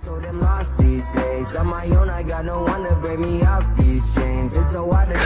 So them lost these days. On my own, I got no one to break me out these chains. It's so hard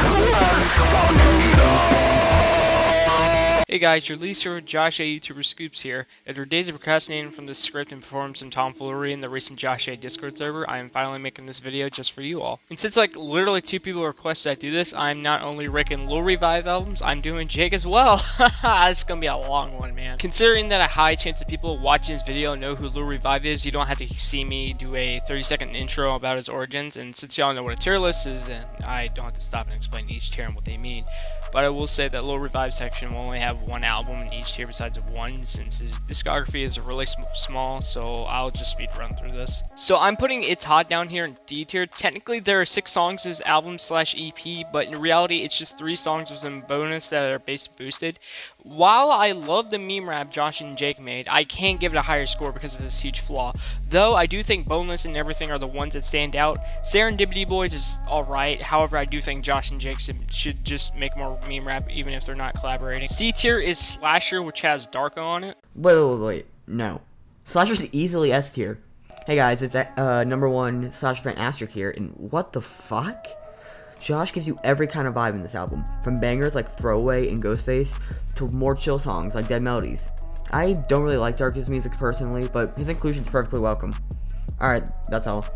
Hey guys, your leaser Josh A YouTuber Scoops here. After days of procrastinating from this script and performing some tomfoolery in the recent Josh A Discord server, I am finally making this video just for you all. And since like literally 2 people requested I do this, I'm not only ranking Lil Revive albums, I'm doing Jake as well. This is gonna be a long one, man. Considering that a high chance of people watching this video know who Lil Revive is, you don't have to see me do a 30-second intro about his origins, and since y'all know what a tier list is, then I don't have to stop and explain each tier and what they mean. But I will say that Lil Revive section will only have one album in each tier besides one, since his discography is really small, so I'll just speed run through this. So I'm putting It's Hot down here in D tier. Technically there are 6 songs in this album / EP, but in reality it's just 3 songs with some bonus that are bass boosted. While I love the meme rap Josh and Jake made, I can't give it a higher score because of this huge flaw. Though I do think Boneless and Everything are the ones that stand out. Serendipity Boys is alright, however I do think Josh and Jake should just make more meme rap even if they're not collaborating. C tier is Slasher, which has Darko on it. Wait, no. Slasher's easily S tier. Hey guys, it's number 1 Slasher fan Ast3rikk here, and what the fuck? Josh gives you every kind of vibe in this album, from bangers like Throwaway and Ghostface, to more chill songs like Dead Melodies. I don't really like Darko's music personally, but his inclusion's perfectly welcome. Alright, that's all.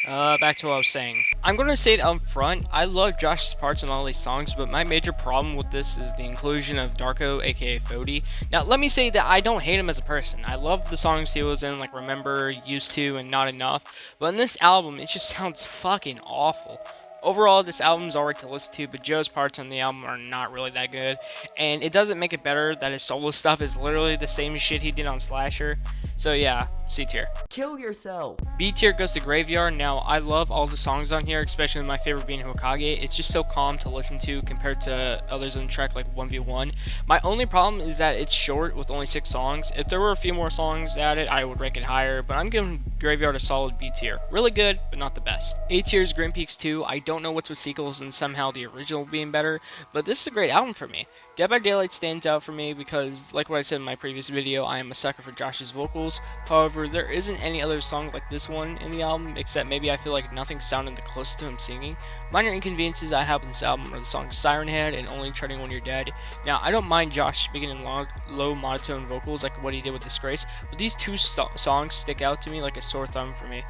Back to what I was saying. I'm gonna say it up front, I love Josh's parts on all these songs, but my major problem with this is the inclusion of Darko, aka Fody. Now, let me say that I don't hate him as a person. I love the songs he was in, like Remember, Used To, and Not Enough, but in this album, it just sounds fucking awful. Overall, this album's alright to listen to, but Joe's parts on the album are not really that good, and it doesn't make it better that his solo stuff is literally the same shit he did on Slasher. So yeah, C tier. Kill yourself! B tier goes to Graveyard. Now, I love all the songs on here, especially my favorite being Hokage. It's just so calm to listen to compared to others on the track like 1v1. My only problem is that it's short with only 6 songs. If there were a few more songs added, I would rank it higher, but I'm giving Graveyard a solid B tier. Really good, but not the best. A tier is Grim Peaks 2. I don't know what's with sequels and somehow the original being better, but this is a great album for me. Dead by Daylight stands out for me because, like what I said in my previous video, I am a sucker for Josh's vocals. However, there isn't any other song like this one in the album, except maybe I feel like nothing sounded the closest to him singing. Minor inconveniences I have with this album are the songs Siren Head and Only Treading When You're Dead. Now, I don't mind Josh speaking in low monotone vocals like what he did with Disgrace, but these 2 songs stick out to me like a sore thumb for me.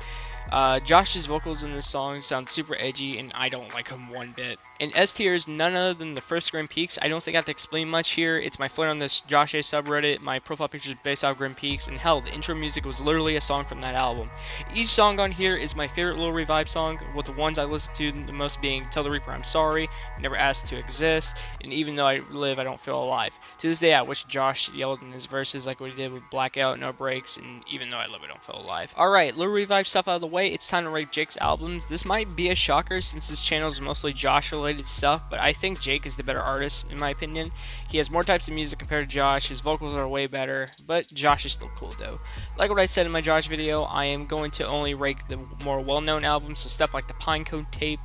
Josh's vocals in this song sound super edgy, and I don't like him one bit. And S tier is none other than the first Grim Peaks. I don't think I have to explain much here. It's my flair on this Josh A subreddit, my profile picture is based off Grim Peaks, and hell, the intro music was literally a song from that album. Each song on here is my favorite Lil Revive song, with the ones I listen to the most being Tell the Reaper I'm Sorry, Never Asked to Exist, and Even Though I Live I Don't Feel Alive. To this day I wish Josh yelled in his verses like what he did with Blackout, No Breaks, and Even Though I Live I Don't Feel Alive. Alright, Lil Revive stuff out of the way, it's time to rate Jake's albums. This might be a shocker since this channel is mostly Josh related stuff, but I think Jake is the better artist in my opinion. He has more types of music compared to Josh, his vocals are way better, but Josh is still cool though. Like what I said in my Josh video, I am going to only rank the more well-known albums, so stuff like the Pinecone Tape,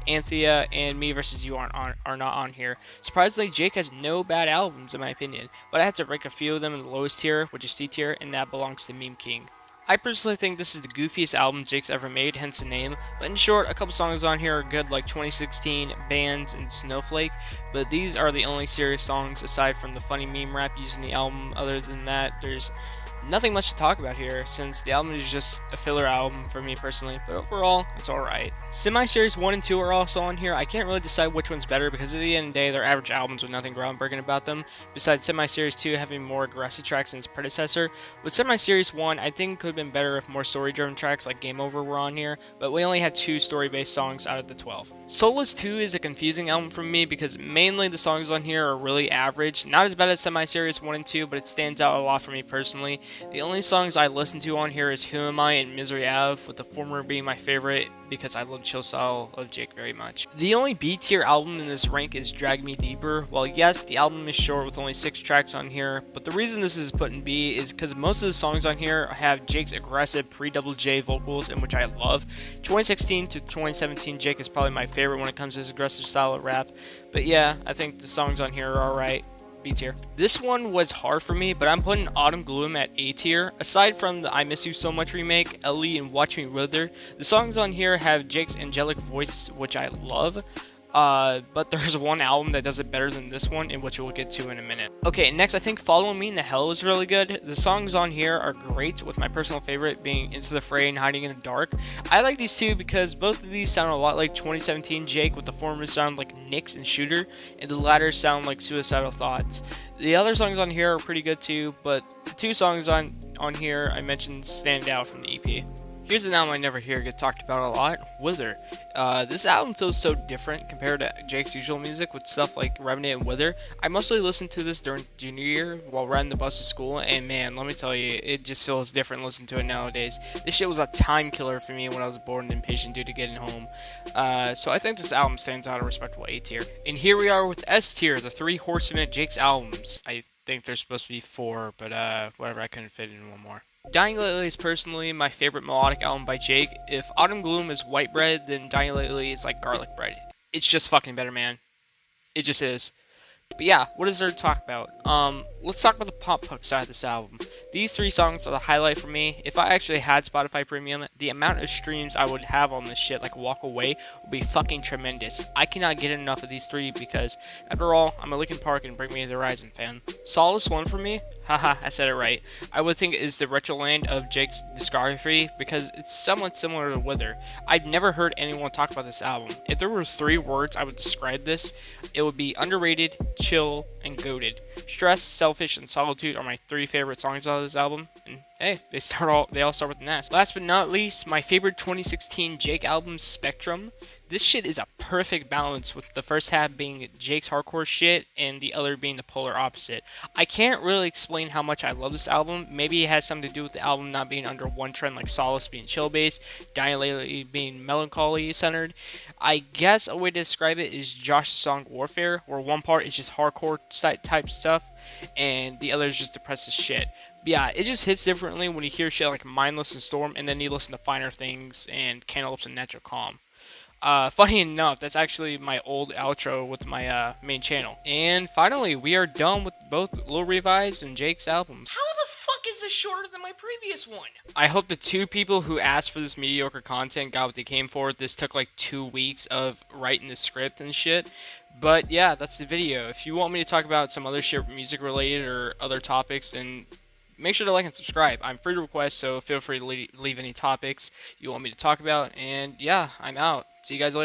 Anthea, and Me vs. You are not on here. Surprisingly, Jake has no bad albums in my opinion, but I had to rank a few of them in the lowest tier, which is C tier, and that belongs to Meme King. I personally think this is the goofiest album Jake's ever made, hence the name, but in short, a couple songs on here are good like 2016, Bands, and Snowflake, but these are the only serious songs aside from the funny meme rap used in the album. Other than that, there's nothing much to talk about here, since the album is just a filler album for me personally, but overall, it's alright. Semi-Series 1 and 2 are also on here. I can't really decide which one's better because at the end of the day, they're average albums with nothing groundbreaking about them, besides Semi-Series 2 having more aggressive tracks than its predecessor. With Semi-Series 1, I think it could have been better if more story-driven tracks like Game Over were on here, but we only had 2 story-based songs out of the 12. Soulless 2 is a confusing album for me because mainly the songs on here are really average, not as bad as Semi-Series 1 and 2, but it stands out a lot for me personally. The only songs I listen to on here is Who Am I and Misery Ave, with the former being my favorite because I love chill style of Jake very much. The only B tier album in this rank is Drag Me Deeper. Well, yes, the album is short with only 6 tracks on here, but the reason this is put in B is because most of the songs on here have Jake's aggressive pre-double J vocals, in which I love. 2016 to 2017 Jake is probably my favorite when it comes to his aggressive style of rap, but yeah, I think the songs on here are alright. B tier. This one was hard for me, but I'm putting Autumn Gloom at A tier. Aside from the I Miss You So Much remake, Ellie, and Watch Me Wither, the songs on here have Jake's angelic voice, which I love. But there's one album that does it better than this one, in which we'll get to in a minute. Okay, next I think Follow Me in the Hell is really good. The songs on here are great, with my personal favorite being Into the Fray and Hiding in the Dark. I like these two because both of these sound a lot like 2017 Jake, with the former sound like Nyx and Shooter, and the latter sound like Suicidal Thoughts. The other songs on here are pretty good too, but the two songs on here I mentioned stand out from the EP. Here's an album I never hear get talked about a lot, Wither. This album feels so different compared to Jake's usual music with stuff like Revenant and Wither. I mostly listened to this during junior year while riding the bus to school, and man, let me tell you, it just feels different listening to it nowadays. This shit was a time killer for me when I was bored and impatient due to getting home. So I think this album stands out a respectable A tier. And here we are with S tier, the 3 Horsemen of Jake's albums. I think there's supposed to be 4, but whatever, I couldn't fit in one more. Dying Lately is personally my favorite melodic album by Jake. If Autumn Gloom is white bread, then Dying Lately is like garlic bread. It's just fucking better, man. It just is. But yeah, what is there to talk about? Let's talk about the pop punk side of this album. These 3 songs are the highlight for me. If I actually had Spotify Premium, the amount of streams I would have on this shit, like Walk Away, would be fucking tremendous. I cannot get enough of these 3 because, after all, I'm a Linkin Park and Bring Me the Horizon fan. Solace one for me? Haha, I said it right. I would think it is the Retroland of Jake's discography because it's somewhat similar to Wither. I've never heard anyone talk about this album. If there were 3 words I would describe this, it would be underrated, chill, and goated. Stress, Selfish, and Solitude are my 3 favorite songs on this album, and hey, they all start with an S. Last but not least, my favorite 2016 Jake album, Spectrum. This shit is a perfect balance, with the first half being Jake's hardcore shit and the other being the polar opposite. I can't really explain how much I love this album. Maybe it has something to do with the album not being under one trend, like Solace being chill based, Dying Lately being melancholy centered. I guess a way to describe it is Josh's song Warfare, where one part is just hardcore type stuff and the other is just depressed as shit. But yeah, it just hits differently when you hear shit like Mindless and Storm, and then you listen to Finer Things and Cantaloupes and Natural Calm. Funny enough, that's actually my old outro with my main channel. And finally, we are done with both Lil Revives and Jake's albums. How the fuck is this shorter than my previous one? I hope the 2 people who asked for this mediocre content got what they came for. This took like 2 weeks of writing the script and shit. But yeah, that's the video. If you want me to talk about some other shit music related or other topics, then make sure to like and subscribe. I'm free to request, so feel free to leave any topics you want me to talk about. And yeah, I'm out. See you guys later.